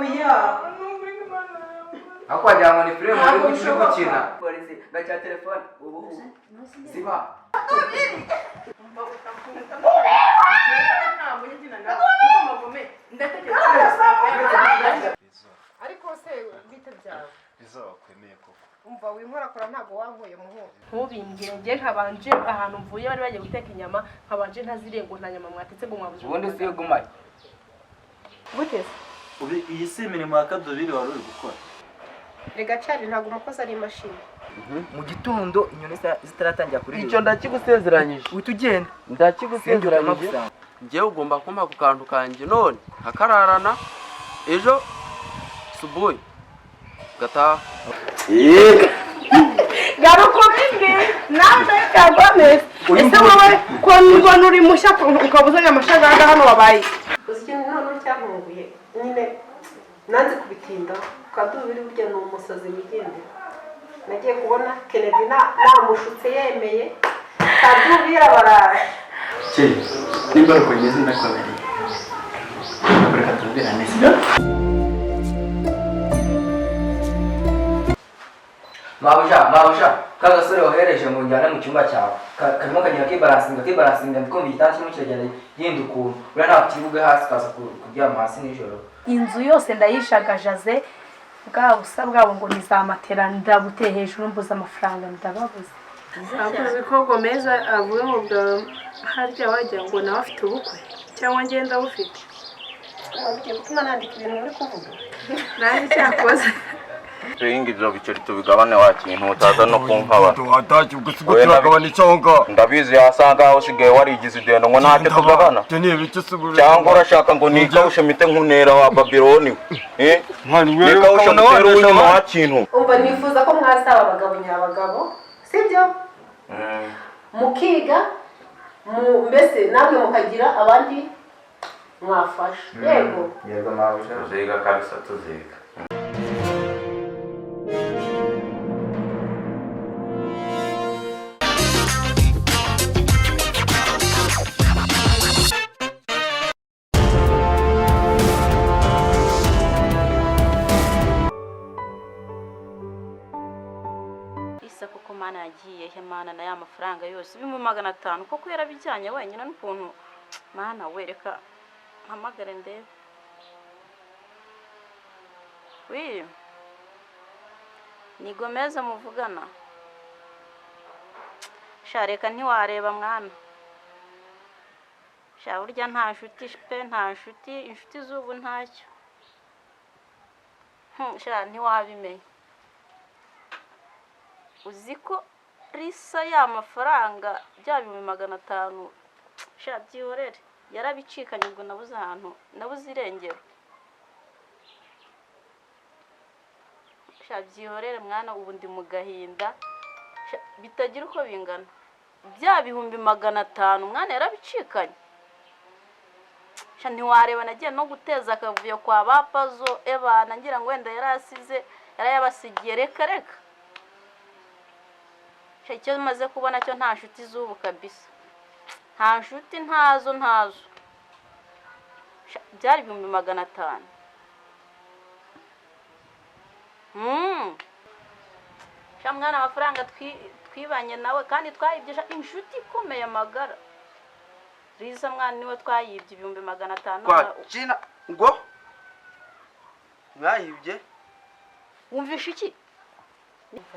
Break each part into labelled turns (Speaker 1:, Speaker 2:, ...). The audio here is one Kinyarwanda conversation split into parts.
Speaker 1: oya
Speaker 2: ako wagira ngo ni filime uri gukina polisi gacha telefone ubu siba
Speaker 1: ariko se bite byawe
Speaker 3: bizabakwemeye koko
Speaker 1: umva winkorakora ntago wankuye muhungu
Speaker 4: ntubimbwire njye nkabanje ahantu mvuye bari bagiye guteka inyama nkabanje ntaziriye ngo nta nyama mwatetse ngo mwabuze
Speaker 2: ubundi si gumaye
Speaker 4: guteze
Speaker 3: ubi iyi si imirimo ya kadubiri wari uri gukora
Speaker 1: rega cyane ntago umukozi ari imashini
Speaker 2: mu gitondo inyoni zitaratangira kuri
Speaker 5: icyo ndakigusezeranyije
Speaker 2: uhita ugenda
Speaker 5: ndakigusezeranyije njyewe ugomba kumpa ku kantu kanjye none nkakararana ejo subuhi gataha
Speaker 4: garuka ubimwe nawe ndayikagomeza ese wowe ko mbona uri mushya ukaba uzanye amashagaga hano wabaye
Speaker 1: uzi ikintu none cyantunguye nyine nanze kubitinda kadubiri burya ni umusazi wigendera nagiye kubona Kennedy namushutse yemeye kadubiri abaraje
Speaker 3: cye nimba uko ngeze ndakwabariye reka tubirane sibyo
Speaker 2: mabusha kagasore wohereje ngo njyane mu cyumba cyawe karimo kagenda kibarasinga ndikumva igitanda kimwe kiragenda genda ukuntu uriya ntabwo kibuge hasi kaza kuryama hasi nijoro
Speaker 4: inzu yose ndayishagajaze bwa busa bwabo ngo nizamatera ndabuteye hejuru mbuze amafaranga ndababuze
Speaker 6: avuze ko Gomeza avuye mu bwa harya wagira ngo nawe afite ubukwe cyangwa ngenda bufite
Speaker 1: wagiye gutuma nandika ibintu uri kuvuga
Speaker 6: nanjye cyakoze
Speaker 7: Tuyingi ibyo biceri tubigabane wa kintu utaza no kunkaba
Speaker 8: wataki ugusigo turagabana icyonga
Speaker 7: ndabizi yasanga aho usigaye warigize idendo ngo ntacyo tugabana cyangwa urashaka ngo nikawushe mite nkunera wa Babiloni nikawushe mutera uw'inyuma wa kintu
Speaker 1: umva nifuza ko mwazaba abagabo nyabagabo sibyo mukiga mbese namwe mukagira abandi mwafasha
Speaker 2: yego mabusha
Speaker 7: tuziga kabisa tuziga
Speaker 9: kuko mana yagiye he mana na ya mafaranga yose bimu 500 koko yarabijyanye wenyine n'ukuntu mana wereka mpamagare ndebe ni Gomeza muvugana sha reka ntiwareba mwana sha burya nta nshuti pe nta nshuti inshuti z'ubu ntacyo sha ntiwabimenya uziko risa ya mafaranga bya 500 sha byihorere yarabicikanye ngo nabuze ahantu nabuze irengero sha byihorere mwana ubu ndi mu gahinda bitagira uko bingana bya 500 mwana yarabicikanye sha ntiwareba nagiye no guteza akavuyo kwa bapazo ebana ngira ngo wenda yarasize yarayabasigiye reka icyo maze kubona cyo nta nshuti z'ubu kabisa nta nshuti ntazo byari 500 mwana amafaranga twibanye nawe kandi twayibye inshuti ikomeye amagara riza mwana niwe twayibye 500
Speaker 5: kwa China ngo mwayibye
Speaker 9: wumvisha iki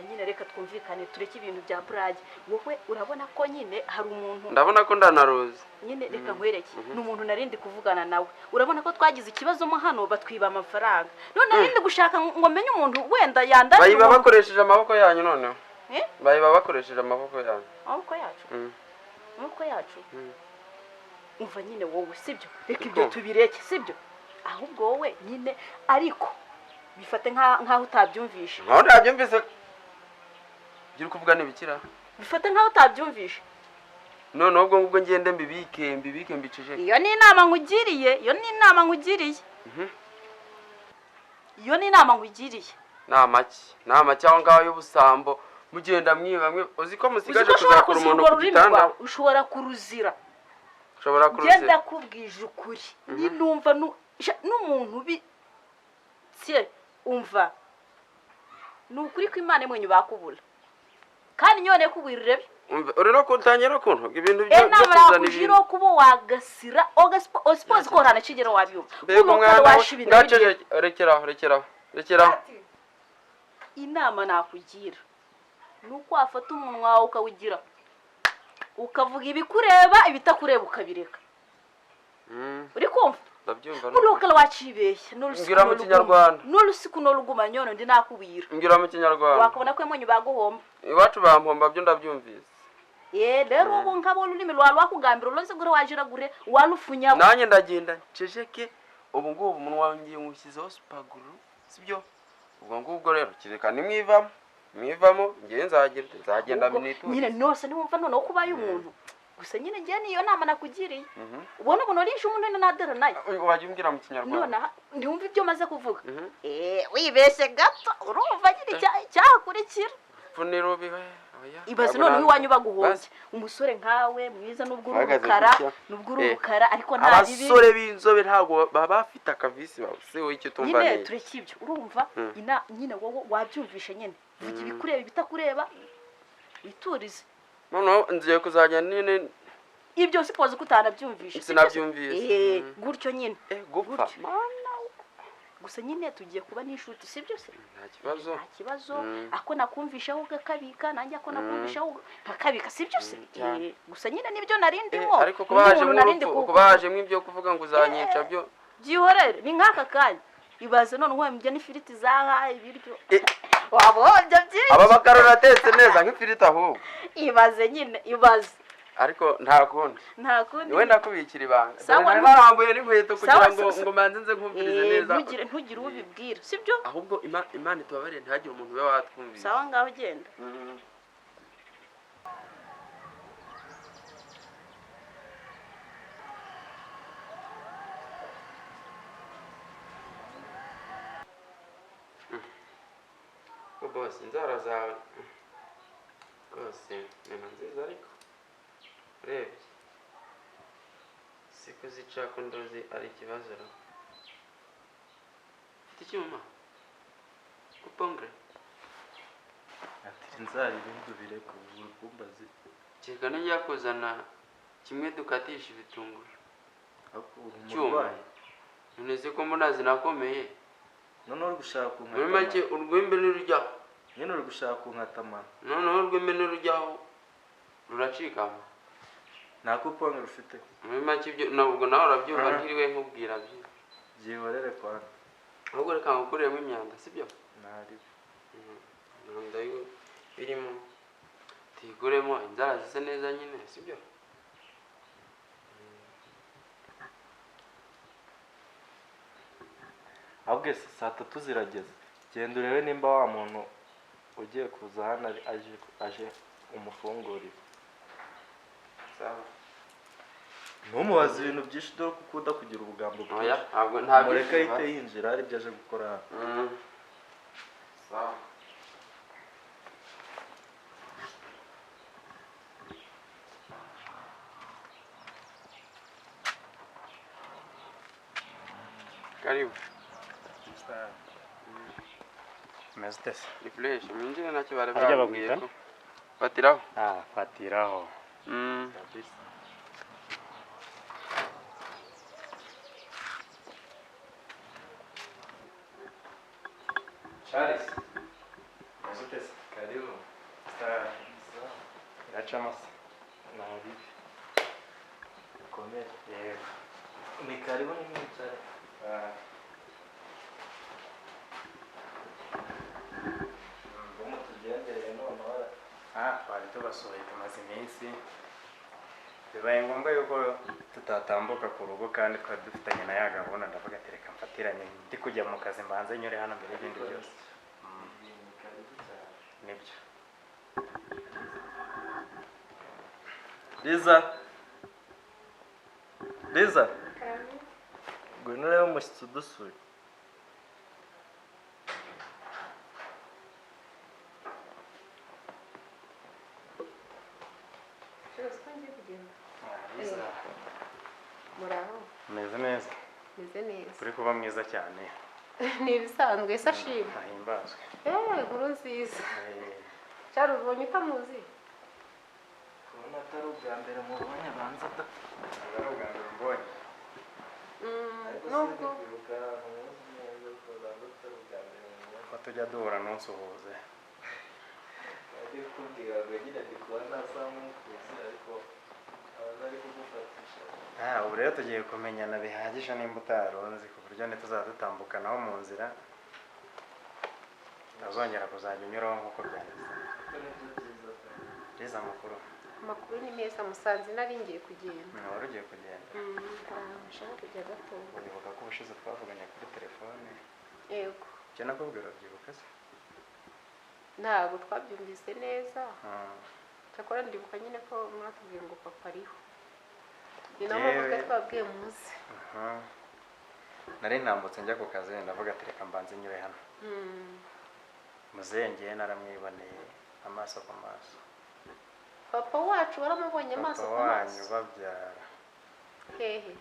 Speaker 9: nyine reka twumvikane tureke ibintu bya burage wowe urabona ko nyine hari umuntu
Speaker 5: ndabona ko ndanaroze
Speaker 9: nyine reka nkwereke n'umuntu narindi kuvugana nawe urabona ko twagize ikibazo mo hano batwiba amafaranga none narindi gushaka ngo menye umuntu wenda yandanye
Speaker 5: bayiba bakoresheje amaboko yanyu noneho bayiba bakoresheje amaboko yanyu
Speaker 9: amaboko yacu umva nyine wowe sibyo reka ibyo tubireke sibyo ahubwo wowe nyine ariko bifate nkaho utabyumvishe
Speaker 5: nkaho ndabyumvise gira kuvuga n'ibikira
Speaker 9: bifate nkaho utabyumvishe
Speaker 5: none ubwo ngubwo ngende mbibike mbicije
Speaker 9: iyo ni inama nkugiriye
Speaker 5: nama cyangwa ngaho y'ubusambo mugenda mwiba uzi ko musigaje kuzakora umuntu ku gitanda
Speaker 9: ushobora kuruzira genda kubwije ukuri ninumva n'umuntu karitsiye umva ni ukuri ko imana imwenye bakubura kandi nyone kubwirire
Speaker 5: uri no kutangira kuntu ibintu byo
Speaker 9: inama
Speaker 5: kuzana
Speaker 9: yakujiro
Speaker 5: ibintu
Speaker 9: kubo wagasira osipozi ko rana kigero wabyumva
Speaker 5: mbega umwana ngaceje rekeraho
Speaker 9: inama nakugira nuko wafata umunwa wawe ukawugira ukavuga ibikureba ibitakureba ukabireka uri kumva
Speaker 5: ndabyumva
Speaker 9: n'uko wacibeshya
Speaker 5: ngira mu kinyarwanda
Speaker 9: n'urusiku n'uruguma nyono ndi nakubwira
Speaker 5: ngira mu kinyarwanda
Speaker 9: wakabona ko emwenye baguhomba
Speaker 5: iwacu bampomba byo ndabyumvise
Speaker 9: rero ubu nkabo ururimi rwawe rwakugambira uloze gure wajiragure warufunyabo
Speaker 5: nanjye ndagenda nceceke ubu ngubu umunwa wanjye nywushyizeho supaguru sibyo ubwo ngubwo rero kireka nimwivamo ngewe nzagenda miniture
Speaker 9: nyine nose niwumva noneho ko ubaye umuntu gusa nyine ngewe niyo nama nakugiriye ubona umuntu urisha umuntu nadera nayo
Speaker 5: wajya umbwira mu kinyarwanda
Speaker 9: none ntiwumva ibyo maze kuvuga wibeshye gato urumva nyine cyakurikira
Speaker 5: funira ubiwe
Speaker 9: ibaze noneho iwanyu baguhombye umusore nkawe mwiza n'ubwo urubukara ariko nta bibi
Speaker 5: abasore b'inzobe ntabwo baba bafite akavisi bawe se wowe icyo tumva
Speaker 9: nyine tureke ibyo urumva nyine wowe wabyumvishe nyine vuga ibikureba ibitakureba witurize
Speaker 5: noneho ngiye kuzajya nyine
Speaker 9: ibyo sipoze ko utanabyumvishe
Speaker 5: sinabyumvise
Speaker 9: gutyo nyine
Speaker 5: gupfa
Speaker 9: gusa nyine tugiye kuba n'inshuti si byo se
Speaker 5: nta kibazo
Speaker 9: ako nakumvishaho ugakabika nanjye ako nakumvishaho nkakabika si byo se gusa nyine nibyo narindimo
Speaker 5: ariko kuba hajemo ibyo kuvuga ngo uzanyica byo
Speaker 9: byihorere ni nk'aka kanya ibaze none uhembye n'ifiriti zahaye ibiryo wabohombye byinshi
Speaker 5: aba makaroni atetse neza nk'ifiriti ahubwo
Speaker 9: ibaze nyine ibaze
Speaker 5: ariko nta kundi wenda kubikira ibanga narambuye n'inkweto kugira ngo manze nze nkumvirize neza
Speaker 9: ntugire uwo ubibwira sibyo
Speaker 5: ahubwo imana itubabarire ntihagire umuntu ube watwumvise
Speaker 9: sawa ngaho genda
Speaker 5: bose inzara zawe rwose ni nziza ariko urebye si kuzica ko ndozi ari ikibazo ra ufite icyuma kupongre
Speaker 3: ati inzara ibintu bireka ubura kumbazi
Speaker 5: cyeka nijya kuzana kimwe dukatisha ibitunguru
Speaker 3: cyuma
Speaker 5: none ko mbona zinakomeye
Speaker 3: none uri gushaka kunkata
Speaker 5: muri make urwembe n'urujyaho
Speaker 3: nyine uri gushaka kunkata mana
Speaker 5: noneho urwembe n'urujyaho ruracikama
Speaker 3: nta kupanga rufite
Speaker 5: muri make ibyo nabwo nawe urabyumva ntiriwe nkubwira
Speaker 3: byihorere kwana
Speaker 5: ahubwo reka ngukuremo imyanda sibyo
Speaker 3: ntari
Speaker 5: imyanda birimo tuyiguremo inzara zisa neza nyine sibyo
Speaker 3: ahubwo saa tatu zirageze genda urebe nimba wa muntu ugiye kuza hano aje umufungurire
Speaker 5: sawa
Speaker 3: ntumubaze ibintu byinshi dore ko ukunda kugira ubugambo
Speaker 5: bwinshi
Speaker 3: mureke ahite yinjira hari ibyo aje gukora hano
Speaker 5: sawa karibu
Speaker 3: Mestese.
Speaker 5: Refresh, mwinjire ntacyo bari babwiye ko. Fatiraho.
Speaker 3: Fatiraho. Charles. Mestese. Karibu. Iracamasa. Nabi. Komera. Yego. Ni karibu ni mwicare.
Speaker 10: twari tubasohoye tumaze iminsi bibaye ngombwa yuko tutatambuka ku rugo kandi twari dufitanye na ya gahunda ndavuga ati reka mfatiranye ndi kujya mu kazi mbanze nyure hano mbere y'ibindi byose nibyo
Speaker 3: Liza ngwino urebe umushyitsi udusuye
Speaker 10: meze neza
Speaker 1: meze neza
Speaker 10: uri kuba mwiza cyane
Speaker 1: ni ibisanzwe se ashima
Speaker 10: ahimbazwe
Speaker 1: inkuru nziza cyari ubonye utamuzi
Speaker 3: kubona atari ubwa mbere mubonye banza da
Speaker 10: ari ubwa mbere mbonye
Speaker 1: nubwo
Speaker 10: ko tujya duhura ntusuhuze
Speaker 3: ari kubwira ngo nyine ndi kuba nasa nk'umukuzi ariko abaza ari kugufatisha
Speaker 10: ubu rero tugiye kumenyana bihagije nimba utaronzi ku buryo ntituzaba dutambukanaho mu nzira utazongera kuzajya unyuraho nk'uko byahise byiza amakuru
Speaker 1: ni meza musanze nari ngiye kugenda
Speaker 10: wari ugiye kugenda
Speaker 1: nshaka kujya gatoya
Speaker 10: uribuka ko ubushize twavuganye kuri telefone
Speaker 1: yego
Speaker 10: icyo nakubwira byibuka se
Speaker 1: ntabwo twabyumvise neza cyakora ndibuka nyine ko mwatubwiye ngo papa ariho ni naho mpamvu twabwiye muze
Speaker 10: nari ntambutse njya ku kazi ndavuga ati reka mbanze nyure hano muzehe ngiye naramwiboneye amaso ku maso
Speaker 1: papa wacu waramubonye amaso ku maso
Speaker 10: papa wanyu babyara
Speaker 1: hehe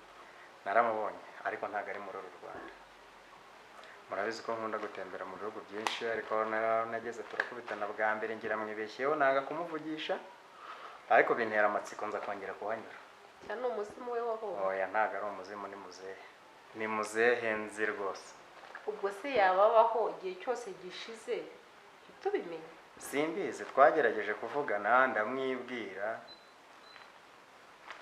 Speaker 10: naramubonye ariko ntabwo ari muri uru Rwanda murabizi ko nkunda gutembera mu bihugu byinshi ariko nageze turakubitana bwa mbere ngira mwibeshyeho nanga kumuvugisha ariko bintera amatsiko nza kongera kuhanyura
Speaker 1: cyane umuzimu we waho
Speaker 10: oya ntabwo ari umuzimu ni muzehe nzi rwose
Speaker 1: ubwo se yababaho igihe cyose gishize tubimenye
Speaker 10: simbizi twagerageje kuvugana ndamwibwira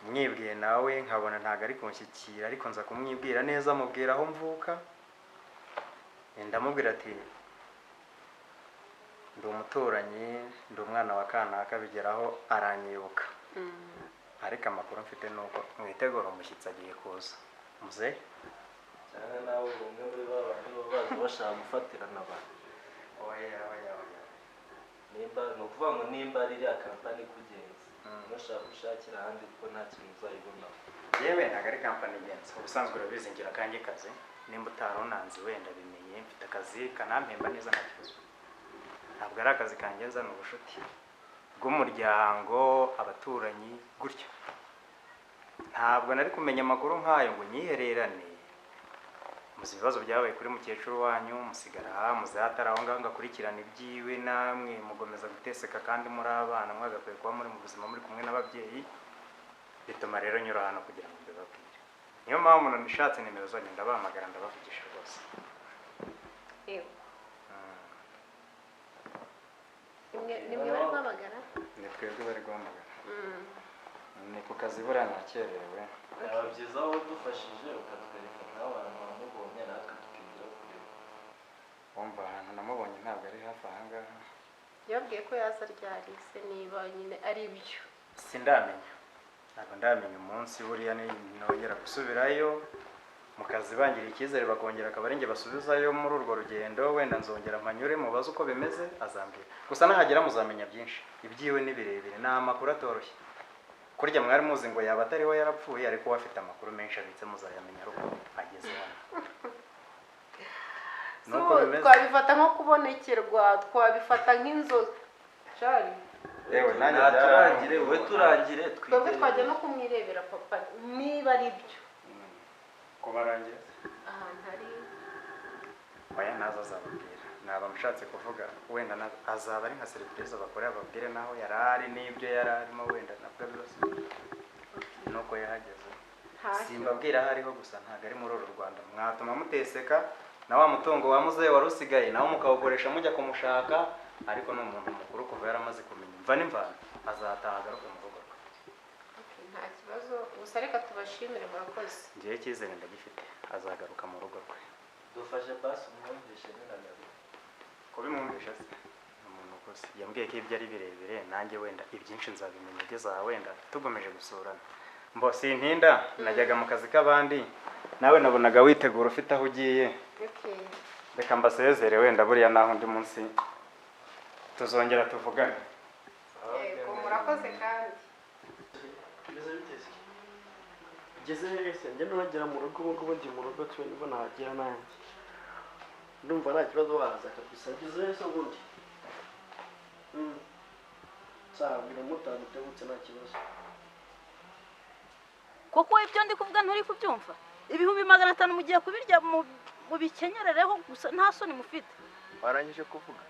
Speaker 10: mwibwiye nawe nkabona ntabwo ari kunshyikira ariko nza kumwibwira neza mubwira aho mvuka ndamubwira ati ndi umuturanyi ndi umwana wa kanaka bigeraho aranyibuka ariko amakuru mfite ni uko mwitegura umushyitsi agiye kuza muzehe
Speaker 3: cyane nawe umwe muri ba bandi baza bashaka gufatirana abantu
Speaker 10: oya
Speaker 3: nimba ni ukuvuga ngo nimba ari iriya kampani ikugenza ntushaka gushakira ahandi kuko nta kintu uzayibonaho
Speaker 10: yewe ntabwo ari kampani igenza ubusanzwe urabizi ngira akanjye kazi nimba utaronanze wenda bimenye mfite akazi kanampemba neza nta kibazo ntabwo ari akazi kangenza ni ubushuti bw'umuryango abaturanyi gutyo ntabwo nari kumenya amakuru nk'ayo ngo nyihererane muzi ibibazo byabaye kuri mukecuru wanyu musigara muzatara aho ngaho ngakurikirana ibyiwe namwe mugomeza guteseka kandi muri abana mwagakwiye kuba muri mu buzima muri kumwe n'ababyeyi bituma rero nyura hano kugira ngo mbibabwire niyo mpamvu nishatse nimero zanyu ndabahamagara ndabavugisha rwose
Speaker 1: ni mwe bari guhamagara
Speaker 10: ni twebwe bari guhamagara ni ku kazi buriya nakerewe
Speaker 3: byaba byiza aho dufashije ukatwereka nk'abantu bamubonye natwe tukigira kureba
Speaker 10: wumva ahantu namubonye ntabwo ari hafi aha ngaha
Speaker 1: yabwiye ko yaza ryarise niba nyine ari byo
Speaker 10: sindamenya ntabwo ndamenya umunsi buriya nongera gusubirayo mu kazi bangiriye icyizere bakongera akaba ari njye basubizayo muri urwo rugendo wenda nzongera mpanyure mubaze uko bimeze azambwira gusa nahagera muzamenya byinshi ibyiwe ni birebire ni amakuru atoroshye kurya mwari muzi ngo yaba atari we yarapfuye ariko we afite amakuru menshi abitse muzayamenya ari uko ageze hano
Speaker 1: twabifata nko kubonekerwa twabifata nk'inzozi shari
Speaker 10: yewe nanjye
Speaker 3: turangire we turangire
Speaker 1: twebwe twajya no kumwirebera papa niba ari byo
Speaker 10: kubarangira
Speaker 1: ahantu ari
Speaker 10: oya nazo azababwira naba mushatse kuvuga wenda azaba ari nka serivisi bakorera ababwire naho yari ari n'ibyo yari arimo wenda nabwo byose nuko yahageze simbabwira aho ariho gusa ntabwo ari muri uru Rwanda mwatuma muteseka na wa mutungo wa muzehe wari usigaye nawe mukawukoresha mujya kumushaka ariko ni umuntu mukuru kuva yaramaze kumenya imva n'imvano azataha agaruke mu rugo rwe
Speaker 1: nta kibazo gusa reka tubashimire murakoze
Speaker 10: ngiye icyizere ndagifite azagaruka mu rugo rwe
Speaker 3: dufashe basi umwumvishe n'inagaruka
Speaker 10: kubimwumvisha se ni umuntu ukoze yambwiye ko ibyo ari birebire nanjye wenda ibyinshi nzabimenya ugeze aha wenda tugomeje gusurana mbo sintinda najyaga mu kazi k'abandi nawe nabonaga witegura ufite aho ugiye reka mbasezere wenda buriya naho undi munsi tuzongera tuvugane
Speaker 1: yego murakoze kandi
Speaker 11: ngeze wese njye nagera mu rugo ubu ngubu ndi mu rugo twe nibo nahagera nanjye ndumva nta kibazo waza kabisa ngeze wese ubundi nsabwira umutanga utebutse nta kibazo
Speaker 9: koko ibyo ndi kuvuga nturi kubyumva 500 mugiye kubirya mubikenyerereho gusa nta soni mufite.
Speaker 3: warangije kuvuga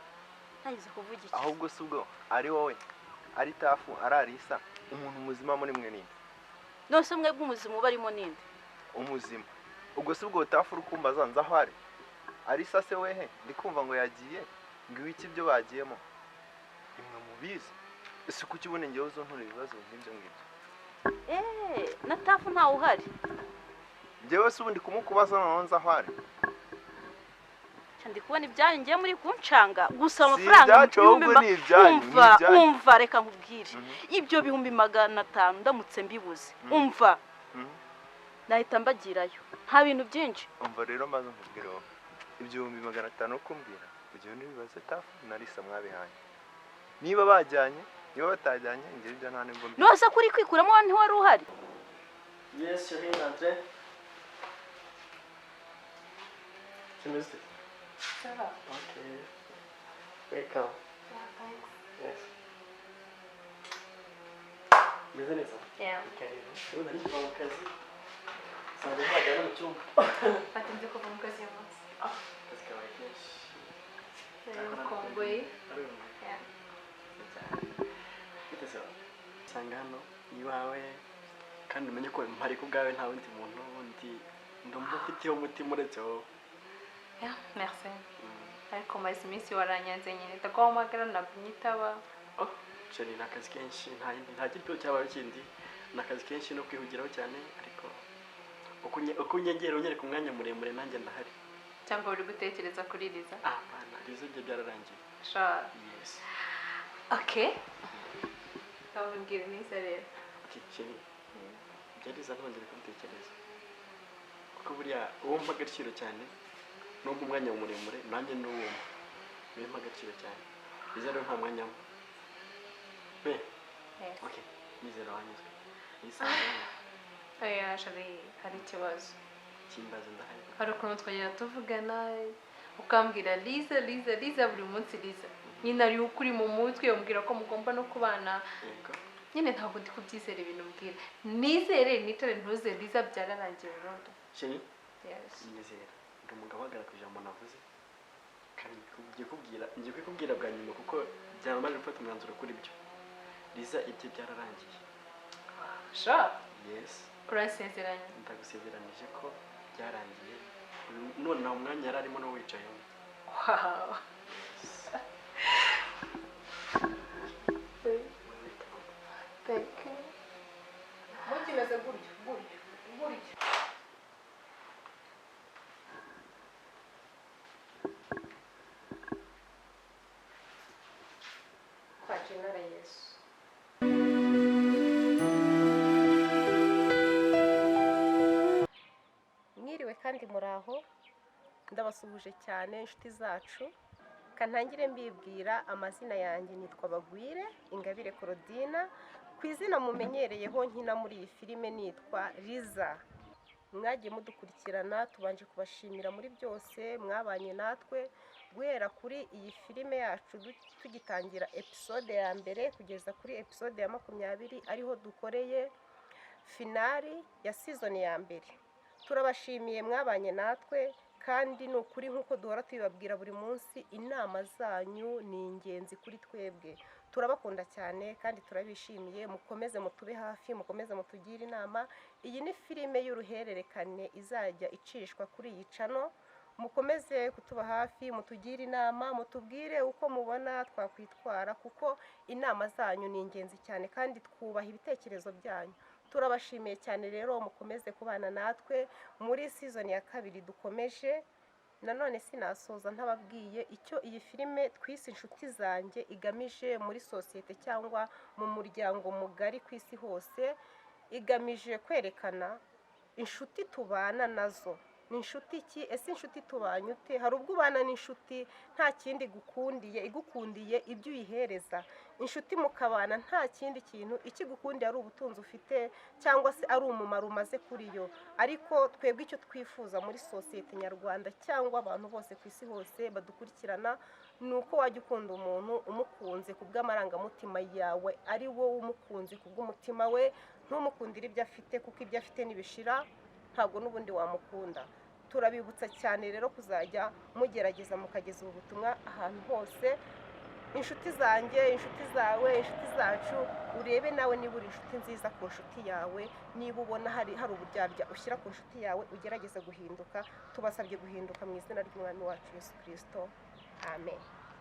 Speaker 9: Nagize kuvuga iki?
Speaker 3: ahubwo si ubwo ari wowe ari Tafu ari Alisa umuntu muzima muri mwe ninde?
Speaker 9: Nose mwe bw'umuzima barimo ninde?
Speaker 3: Umuzima. Ubwo si ubwo Tafu urukumbaza nza aho ari. Alisa se wehe ndikumva ngo yagiye ngo iki byo bagiyemo. Imwe mubizi. Ese kuki ubone ngewe zo nture ibibazo nk'ibyo ngibyo?
Speaker 9: Na Tafu ntawe uhari.
Speaker 3: Ngewe se ubundi kumukubaza none nza aho ari.
Speaker 9: Ndi kubona ibyanyu ngiye muri kuncanga gusa amafaranga umva reka nkubwire ibyo bihumbi 500 ndamutse mbibuze umva nahita mbagirayo nta bintu byinshi.
Speaker 3: Umva rero maze nkubwire wowe ibyo bihumbi 500 kumbwira kugira nibibaze Tafu na Alisa mwabihanye niba bajyanye niba batajyanye ngiye ibyo nta nimbo mbi.
Speaker 9: Nose kuri kwikuramo nti wari uhari.
Speaker 11: Yes, you're here, Andre. Semester. Okay. Welcome. Yes. Meze neza?
Speaker 6: Yeah.
Speaker 11: Okay. Ubu nari kuva mu kazi. Sanze hajya no mu cyumba.
Speaker 6: Atinze kuva mu kazi y'umunsi.
Speaker 11: Kazi kabaye kenshi.
Speaker 6: Kongoye. Yeah.
Speaker 11: Biteze. Sanga hano iwawe kandi umenye ko mpari ku bwawe nta wundi muntu wundi ndumva ufiteho umutima uretse wowe.
Speaker 6: Yeah, merci. Ariko maze iminsi waranyanze nyine ndaguhamagara nabunyitaba.
Speaker 11: Ceri nakazi kenshi nta kintu cyabaye kindi nakazi kenshi no kwihugiraho cyane ariko uko unyegera unyereka umwanya muremure nanjye ndahari.
Speaker 6: Cyangwa uri gutekereza kuri Liza?
Speaker 11: Bana Liza byo byararangiye.
Speaker 6: Sure.
Speaker 11: Yes.
Speaker 6: Okay. Ndabwira neza rero.
Speaker 11: Okay, Ceri. Byariza ntongere kubitekereza. Kuko buriya uwo mpa agaciro cyane nubwo umwanya muremure nanjye n'uwo mpa agaciro cyane. Liza rero nta mwanya mwe. Okay. Nizera wanyuzwe.
Speaker 6: Hari ikibazo.
Speaker 11: Kimbaza ndahari.
Speaker 6: Hari ukuntu twajya tuvugana ukambwira Liza buri munsi Liza. Nyine ari ukuri mu mutwe umbwira ko mugomba no kubana. Nyine ntabwo ndi kubyizera ibintu mbwira. Nizere nitare ntuze Liza byararangiye burundu.
Speaker 11: Ceni?
Speaker 6: Yes.
Speaker 11: Nizera. Ndi umugabo uhagarara ku ijambo navuze. Kandi ngiye kubwira bwa nyuma kuko byamaze gufata umwanzuro kuri byo. Liza ibyo byararangiye.
Speaker 6: Sure.
Speaker 11: Yes.
Speaker 6: Urasezeranye.
Speaker 11: Ndagusezeranije ko byarangiye. None nta mwanya yari arimo no wicaye.
Speaker 6: Wow. Thank you. Mukimeze gutyo. Kwa jina la Yesu.
Speaker 1: Mwiriwe kandi muraho ndabasuhuje cyane inshuti zacu kantangire mbibwira amazina yanjye nitwa Bagwire Ingabire Claudine ku izina mumenyereyeho nkina muri iyi filime nitwa Liza. Mwagiye mudukurikirana tubanje kubashimira muri byose mwabanye natwe guhera kuri iyi filime yacu tugitangira episode ya mbere kugeza kuri episode ya 20 ariho dukoreye finali ya season ya mbere. Turabashimiye mwabanye natwe kandi ni ukuri nk'uko duhora tubibabwira buri munsi inama zanyu ni ingenzi kuri twebwe. Turabakunda cyane kandi turabishimiye mukomeze mutube hafi mukomeze mutugire inama. Iyi ni filime y'uruhererekane izajya icishwa kuri iyi channel. Mukomeze kutuba hafi mutugire inama mutubwire uko mubona twakwitwara kuko inama zanyu ni ingenzi cyane kandi twubaha ibitekerezo byanyu. Turabashimiye cyane rero mukomeze kubana natwe muri season ya 2 dukomeje. Nanone sinasoza ntababwiye icyo iyi filime twise inshuti zanjye igamije muri societe cyangwa mu muryango mugari kwisi hose. Igamije kwerekana inshuti tubana nazo. Ni inshuti ki? Ese inshuti tubanye ute? Hari ubwo ubana n'inshuti nta kindi igukundiye ibyo uyihereza. Inshuti mukabana nta kindi kintu ikigukundiye ari ubutunzi ufite cyangwa se ari umumaro umaze kuri yo. Ariko twebwe icyo twifuza muri societe nyarwanda cyangwa abantu bose ku isi hose badukurikirana nuko wajya ukunda umuntu umukunze kubw'amarangamutima yawe ari wowe umukunze kubw'umutima we ntumukundire ibyo afite kuko ibyo afite nibishira ntabwo n'ubundi wamukunda. turabibutsa cyane rero kuzajya mugerageza mukageza ubu butumwa ahantu hose, inshuti zanjye, inshuti zawe, inshuti zacu, urebe nawe niba uri inshuti nziza ku nshuti yawe, niba ubona hari uburyarya ushyira ku nshuti yawe, ugerageze guhinduka. Tubasabye guhinduka mu izina ry'Umwami wacu Yesu Kristo, amen.